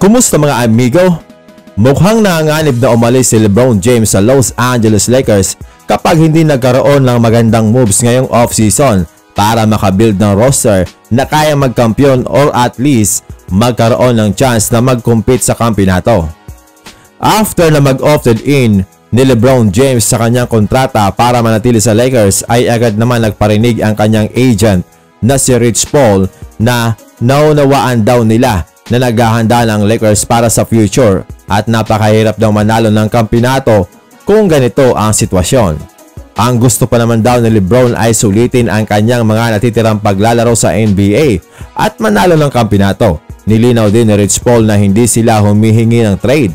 Kumusta mga amigo? Mukhang nanganganib na umalis si LeBron James sa Los Angeles Lakers kapag hindi nagkaroon ng magandang moves ngayong offseason para makabuild ng roster na kaya magkampiyon or at least magkaroon ng chance na mag-compete sa kampyonato. After na mag-opted in ni LeBron James sa kanyang kontrata para manatili sa Lakers ay agad naman nagparinig ang kanyang agent na si Rich Paul na naunawaan daw nila na naghahanda ng Lakers para sa future at napakahirap daw manalo ng kampyonato kung ganito ang sitwasyon. Ang gusto pa naman daw ni LeBron ay sulitin ang kanyang mga natitirang paglalaro sa NBA at manalo ng kampyonato. Nilinaw din ni Rich Paul na hindi sila humihingi ng trade.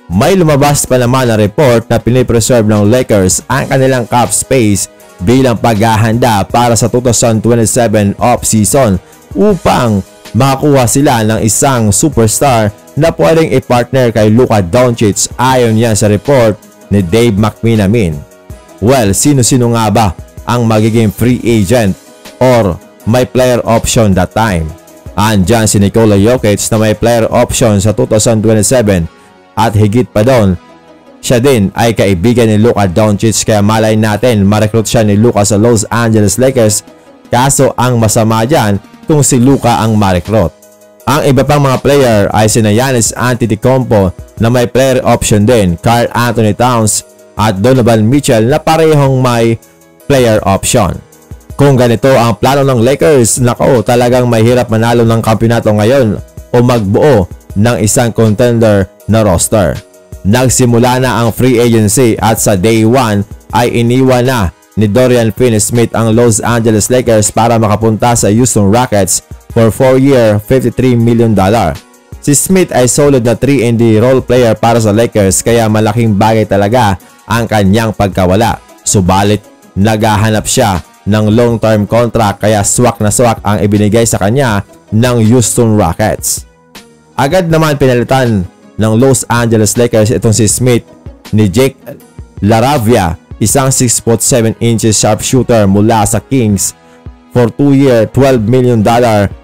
May lumabas pa naman na report na pinipreserve ng Lakers ang kanilang cap space bilang paghahanda para sa 2027 off-season upang makakuha sila ng isang superstar na pwedeng i-partner kay Luka Doncic ayon yan sa report ni Dave McMenamin. Well, sino-sino nga ba ang magiging free agent or may player option that time? Andyan si Nikola Jokic na may player option sa 2027 at higit pa doon, siya din ay kaibigan ni Luka Doncic kaya malay natin ma-recruit siya ni Luka sa Los Angeles Lakers. Kaso ang masama dyan kung si Luka ang ma-recruit. Ang iba pang mga player ay sina Giannis Antetokounmpo na may player option din, Karl Anthony Towns at Donovan Mitchell na parehong may player option. Kung ganito ang plano ng Lakers, nako talagang mahirap manalo ng kampyonato ngayon o magbuo ng isang contender na roster. Nagsimula na ang free agency at sa day 1 ay iniwan na ni Dorian Finney-Smith ang Los Angeles Lakers para makapunta sa Houston Rockets for 4-year, $53 million. Si Smith ay solid na 3-and-D role player para sa Lakers kaya malaking bagay talaga ang kanyang pagkawala. Subalit naghahanap siya ng long-term contract kaya swak na swak ang ibinigay sa kanya ng Houston Rockets. Agad naman pinalitan ng Los Angeles Lakers itong si Smith ni Jake LaRavia, isang 6'7" sharpshooter mula sa Kings for 2-year, $12 million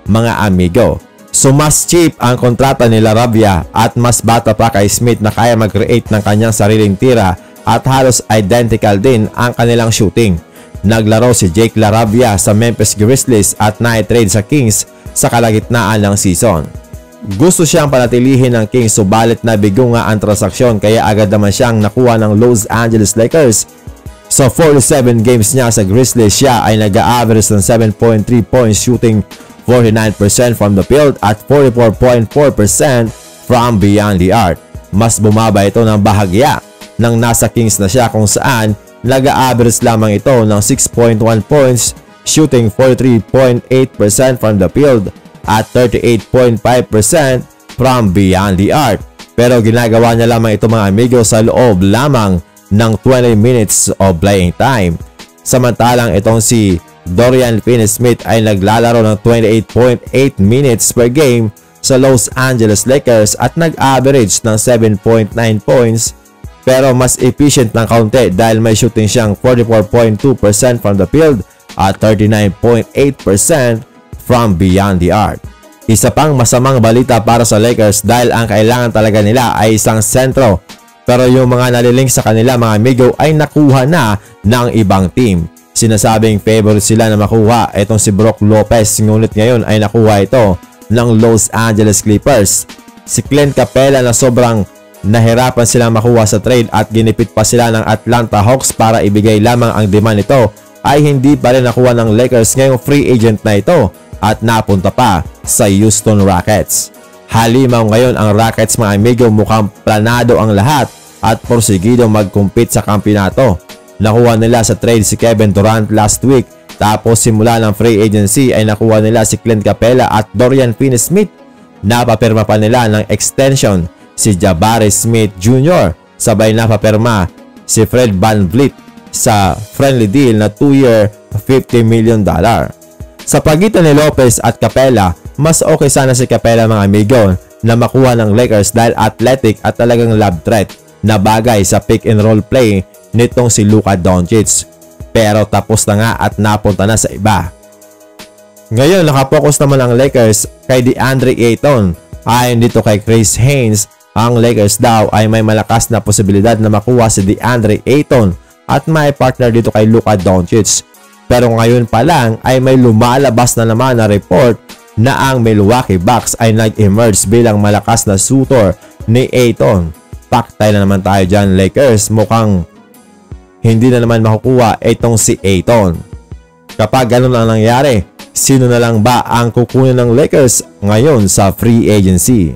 mga amigo. So mas cheap ang kontrata ni LaRavia at mas bata pa kay Smith na kaya mag-create ng kanyang sariling tira at halos identical din ang kanilang shooting. Naglaro si Jake LaRavia sa Memphis Grizzlies at na-trade sa Kings sa kalagitnaan ng season. Gusto siyang panatilihin ng Kings subalit nabigo nga ang transaksyon kaya agad naman siyang nakuha ng Los Angeles Lakers. Sa 47 games niya sa Grizzlies, siya ay nag-a-average ng 7.3 points shooting 49% from the field at 44.4% from beyond the arc. Mas bumaba ito ng bahagya nang nasa Kings na siya kung saan nag-a-average lamang ito ng 6.1 points shooting 43.8% from the field at 38.5% from beyond the arc. Pero ginagawa niya lamang ito mga amigo sa loob lamang ng 20 minutes of playing time. Samantalang itong si Dorian Finney-Smith ay naglalaro ng 28.8 minutes per game sa Los Angeles Lakers at nag-average ng 7.9 points pero mas efficient ng kaunti dahil may shooting siyang 44.2% from the field at 39.8% from beyond the arc. Isa pang masamang balita para sa Lakers dahil ang kailangan talaga nila ay isang sentro pero yung mga nalilink sa kanila mga amigo ay nakuha na ng ibang team. Sinasabing favorite sila na makuha itong si Brook Lopez ngunit ngayon ay nakuha ito ng Los Angeles Clippers. Si Clint Capela na sobrang nahirapan silang makuha sa trade at ginipit pa sila ng Atlanta Hawks para ibigay lamang ang demand nito ay hindi pa rin nakuha ng Lakers ngayong free agent na ito at napunta pa sa Houston Rockets. Halimaw ngayon ang Rockets mga amigo, mukhang planado ang lahat at porsigido mag-compete sa kampyonato. Nakuha nila sa trade si Kevin Durant last week tapos simula ng free agency ay nakuha nila si Clint Capela at Dorian Finney-Smith. Napapirma pa nila ng extension si Jabari Smith Jr. Sabay napapirma si Fred VanVleet sa friendly deal na 2-year, $50 million. Sa pagitan ni Lopez at Capela, mas okay sana si Capela mga amigo na makuha ng Lakers dahil athletic at talagang lob threat na bagay sa pick and roll play nitong si Luka Doncic. Pero tapos na nga at napunta na sa iba. Ngayon nakapokus naman ang Lakers kay DeAndre Ayton Ayon dito kay Chris Haynes, ang Lakers daw ay may malakas na posibilidad na makuha si DeAndre Ayton at may partner dito kay Luka Doncic. Pero ngayon pa lang ay may lumalabas na naman na report na ang Milwaukee Bucks ay nag-emerge bilang malakas na suitor ni Ayton. Paktay na naman tayo dyan, Lakers. Mukhang hindi na naman makukuha itong si Ayton. Kapag ganun ang nangyari, sino na lang ba ang kukunin ng Lakers ngayon sa free agency?